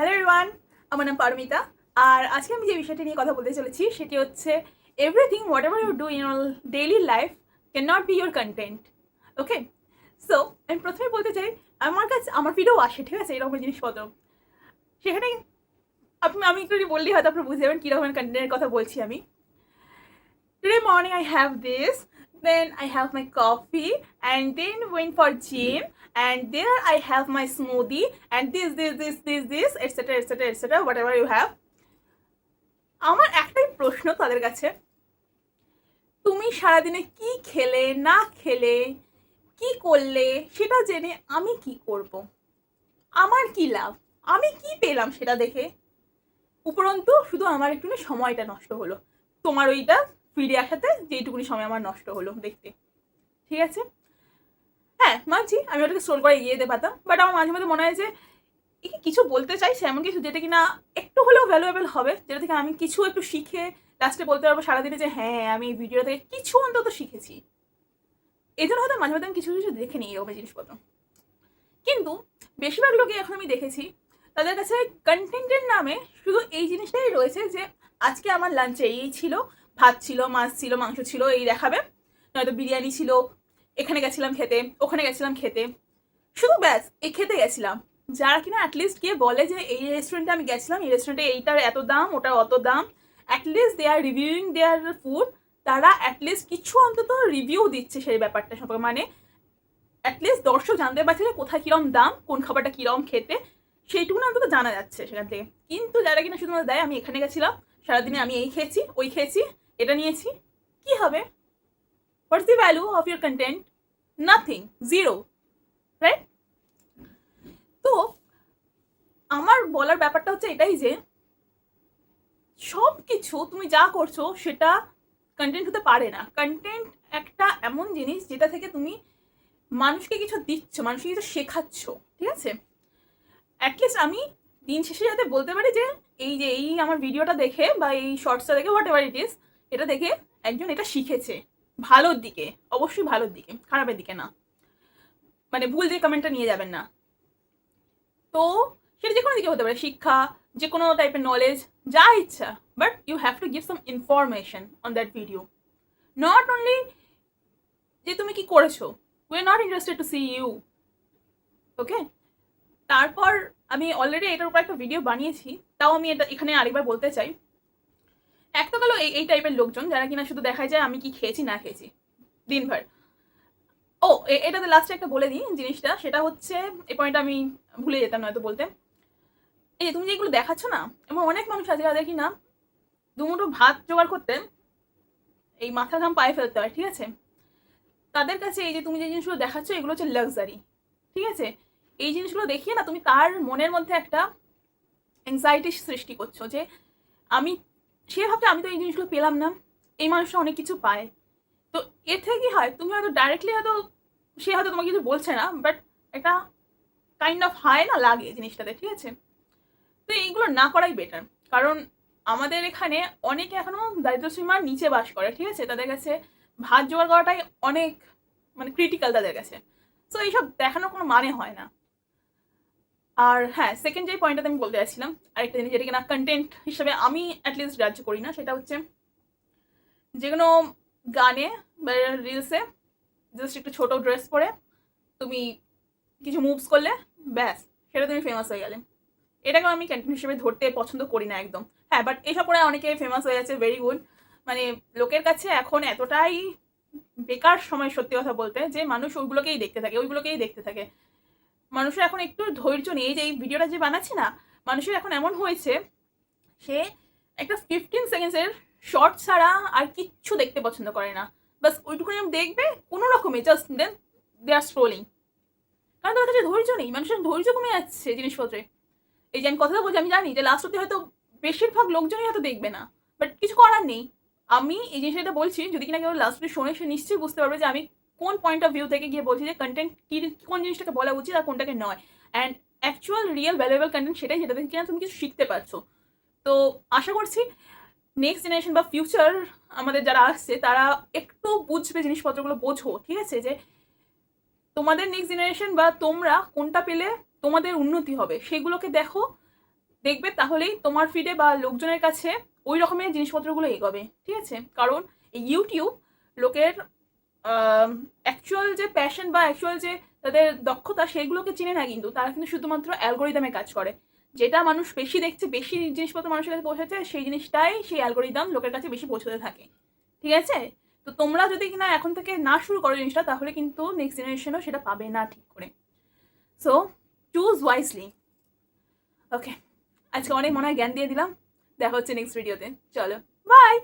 Hello everyone, আমার নাম পারমিতা। আর আজকে আমি যে বিষয়টি নিয়ে কথা বলতে চলেছি সেটি হচ্ছে everything whatever you do in your daily life can not be your content. Okay, so আমি প্রথমে বলতে চাই, আমার কাছে আমার ভিডিও আসে, ঠিক আছে, এরকম জিনিসপত্র, সেখানে আমি একটু যদি বললেই হয়তো আপনি বুঝতে যাবেন কীরকম কন্টেন্টের কথা বলছি আমি। Today morning I have this, then I have my coffee, and then went for gym, and there I have my smoothie, and this, etc., whatever you have. আমার একটাই প্রশ্ন তাদের কাছে, তুমি সারাদিনে কি খেলে না খেলে কি করলে সেটা জেনে আমি কি করব? আমার কি লাভ? আমি কি পেলাম সেটা দেখে? উপরন্তু শুধু আমার একটুখানি সময়টা নষ্ট হলো তোমার ওইটা ফিরে আসাতে, যেইটুকুনি সময় আমার নষ্ট হলো দেখতে। ঠিক আছে, হ্যাঁ মানছি আমি ওটাকে স্ক্রোল করে এগিয়ে যেতে পারতাম, বাট আমার মাঝে মাঝে মনে হয় যে একে কিছু বলতে চাইছে, এমন কিছু যেটা কিনা একটু হলেও ভ্যালুয়েবল হবে, যেটা থেকে আমি কিছু একটু শিখে লাস্টে বলতে পারবো সারাদিনে যে হ্যাঁ আমি এই ভিডিও থেকে কিছু অন্তত শিখেছি। এই জন্য হয়তো মাঝে মাঝে আমি কিছু কিছু দেখে নিই এরকম জিনিসপত্র। কিন্তু বেশিরভাগ লোকে এখন আমি দেখেছি তাদের কাছে কন্টেন্টের নামে শুধু এই জিনিসটাই রয়েছে যে আজকে আমার লাঞ্চে এই ছিল, ভাত ছিল, মাছ ছিল, মাংস ছিল, এই দেখাবে, নয়তো বিরিয়ানি ছিল, এখানে গেছিলাম খেতে, ওখানে গেছিলাম খেতে, শুধু ব্যাস এই খেতে গেছিলাম। যারা কিনা অ্যাটলিস্ট গিয়ে বলে যে এই রেস্টুরেন্টে আমি গেছিলাম, এই রেস্টুরেন্টে এইটার এত দাম, ওটার অত দাম, at least they are reviewing their food, তারা অ্যাটলিস্ট কিছু অন্তত রিভিউ দিচ্ছে সেই ব্যাপারটা সম্পর্কে, মানে অ্যাটলিস্ট দর্শক জানতে পারছে যে কোথায় কীরকম দাম, কোন খাবারটা কীরকম খেতে, সেইটুকু অন্তত জানা যাচ্ছে সেখান থেকে। কিন্তু যারা কিনা শুধুমাত্র দেয় আমি এখানে গেছিলাম, সারাদিনে আমি এই খেয়েছি, ওই খেয়েছি, এটা নিয়েছি, কি হবে? What's the value of your content? Nothing, zero, right? তো আমার বলার ব্যাপারটা হচ্ছে এটাই যে সব কিছু তুমি যা করছো সেটা কন্টেন্ট হতে পারে না। কন্টেন্ট একটা এমন জিনিস যেটা থেকে তুমি মানুষকে কিছু দিচ্ছ, মানুষকে কিছু শেখাচ্ছ, ঠিক আছে? অ্যাটলিস্ট আমি দিন শেষে যাতে বলতে পারি যে এই আমার ভিডিওটা দেখে বা এই শর্টসটা দেখে, হোয়াট এভার ইট ইজ, এটা দেখে একজন এটা শিখেছে ভালোর দিকে, অবশ্যই ভালোর দিকে, খারাপের দিকে না, মানে ভুল যে কমেন্টটা নিয়ে যাবেন না। তো সেটা যে কোনো দিকে হতে পারে, শিক্ষা, যে কোনো টাইপের নলেজ, যা ইচ্ছা, but you have to give some information on that video, not only যে তুমি কি করেছো। We are not interested to see you, okay? তারপর আমি অলরেডি এটার উপর একটা ভিডিও বানিয়েছি, তাও আমি এটা এখানে আরেকবার বলতে চাই। এক তো গেল এই টাইপের লোকজন যারা কিনা শুধু দেখায় যায় আমি কি খেয়েছি না খেয়েছি দিনভর। ও এটাতে লাস্টে একটা বলে দিই জিনিসটা, সেটা হচ্ছে এই পয়েন্টটা আমি ভুলে যেতাম নয়তো বলতে। এই যে তুমি যেগুলো দেখাচ্ছ না, এমন অনেক মানুষ আছে যাদের কি না দুমুঠো ভাত জোগাড় করতে এই মাথা ঘাম পায়ে ফেলতে হয়, ঠিক আছে? তাদের কাছে এই যে তুমি যে জিনিসগুলো দেখাচ্ছ এগুলো হচ্ছে লাক্সারি, ঠিক আছে? এই জিনিসগুলো দেখিয়ে না তুমি তার মনের মধ্যে একটা অ্যাংজাইটি সৃষ্টি করছো যে আমি, সে ভাবছে আমি তো এই জিনিসগুলো পেলাম না, এই মানুষটা অনেক কিছু পায়। তো এর থেকে কি হয়, তুমি হয়তো ডাইরেক্টলি হয়তো সে হয়তো তোমাকে কিছু বলছে না, বাট একটা কাইন্ড অফ হাই না লাগে জিনিসটাতে, ঠিক আছে? তো এইগুলো না করাই বেটার, কারণ আমাদের এখানে অনেকে এখনো দারিদ্র্যসীমার নিচে বাস করে, ঠিক আছে? তাদের কাছে ভাত জোগাড় করাটাই অনেক মানে ক্রিটিক্যাল তাদের কাছে। সো এইসব দেখানোর কোনো মানে হয় না। আর হ্যাঁ, সেকেন্ড যে পয়েন্টটাতে আমি বলতে চাইছিলাম, আরেকটা জিনিস যেটা কিনা কন্টেন্ট হিসেবে আমি অ্যাটলিস্ট গ্রাহ্য করি না, সেটা হচ্ছে যে কোনো গানে বা রিলসে জাস্ট একটু ছোটো ড্রেস পরে তুমি কিছু মুভস করলে ব্যাস সেটা তুমি ফেমাস হয়ে গেলে, এটাকে আমি কন্টেন্ট হিসেবে ধরতে পছন্দ করি না একদম। হ্যাঁ, বাট এসব করে অনেকে ফেমাস হয়ে যাচ্ছে, ভেরি গুড। মানে লোকের কাছে এখন এতটাই বেকার সময় সত্যি কথা বলতে, যে মানুষ ওইগুলোকেই দেখতে থাকে। মানুষের এখন একটু ধৈর্য নেই। এই যে এই ভিডিওটা যে বানাচ্ছি না, মানুষের এখন এমন হয়েছে সে একটা 15 সেকেন্ডসের শর্ট ছাড়া আর কিচ্ছু দেখতে পছন্দ করে না। বাস ওইটুকুনি দেখবে কোনো রকমে, জাস্ট দেন দে আর স্ক্রোলিং। কারণ তাদের কাছে ধৈর্য নেই, মানুষের ধৈর্য কমে যাচ্ছে জিনিসপত্রে। এই যে আমি কথাটা বলছি, আমি জানি যে লাস্ট অব্দি হয়তো বেশিরভাগ লোকজনই হয়তো দেখবে না, বাট কিছু করার নেই। আমি এই জিনিসটা বলছি, যদি কিনা কেউ লাস্ট অব্দি শোনে সে নিশ্চয়ই বুঝতে পারবে যে আমি কোন পয়েন্ট অফ ভিউ থেকে গিয়ে বলছি যে কন্টেন্ট কি, কোন জিনিসটাকে বলা উচিত আর কোনটাকে নয়। And actual real valuable content সেটাই, যেটা থেকে কিনা তুমি কিছু শিখতে পারছো। তো আশা করছি নেক্সট জেনারেশন বা ফিউচার আমাদের যারা আসছে তারা একটু বুঝবে জিনিসপত্রগুলো, বোঝো, ঠিক আছে? যে তোমাদের নেক্সট জেনারেশন বা তোমরা কোনটা পেলে তোমাদের উন্নতি হবে সেগুলোকে দেখো, দেখবে, তাহলেই তোমার ফিডে বা লোকজনের কাছে ওই রকমের জিনিসপত্রগুলো এগোবে, ঠিক আছে? কারণ এই ইউটিউব লোকের অ্যাকচুয়াল যে প্যাশন বা অ্যাকচুয়াল যে তাদের দক্ষতা সেগুলোকে চিনে না, কিন্তু তারা কিন্তু শুধুমাত্র অ্যালগোরিদমে কাজ করে। যেটা মানুষ বেশি দেখছে, বেশি জিনিসপত্র মানুষের কাছে পৌঁছাচ্ছে, সেই জিনিসটাই সেই অ্যালগোরিদম লোকের কাছে বেশি পৌঁছতে থাকে, ঠিক আছে? তো তোমরা যদি কিনা এখন থেকে না শুরু করো জিনিসটা, তাহলে কিন্তু নেক্সট জেনারেশনও সেটা পাবে না ঠিক করে। So choose wisely. ওকে, আজকে অনেক মনে হয় জ্ঞান দিয়ে দিলাম। দেখা হচ্ছে নেক্সট ভিডিওতে। চলো, বাই।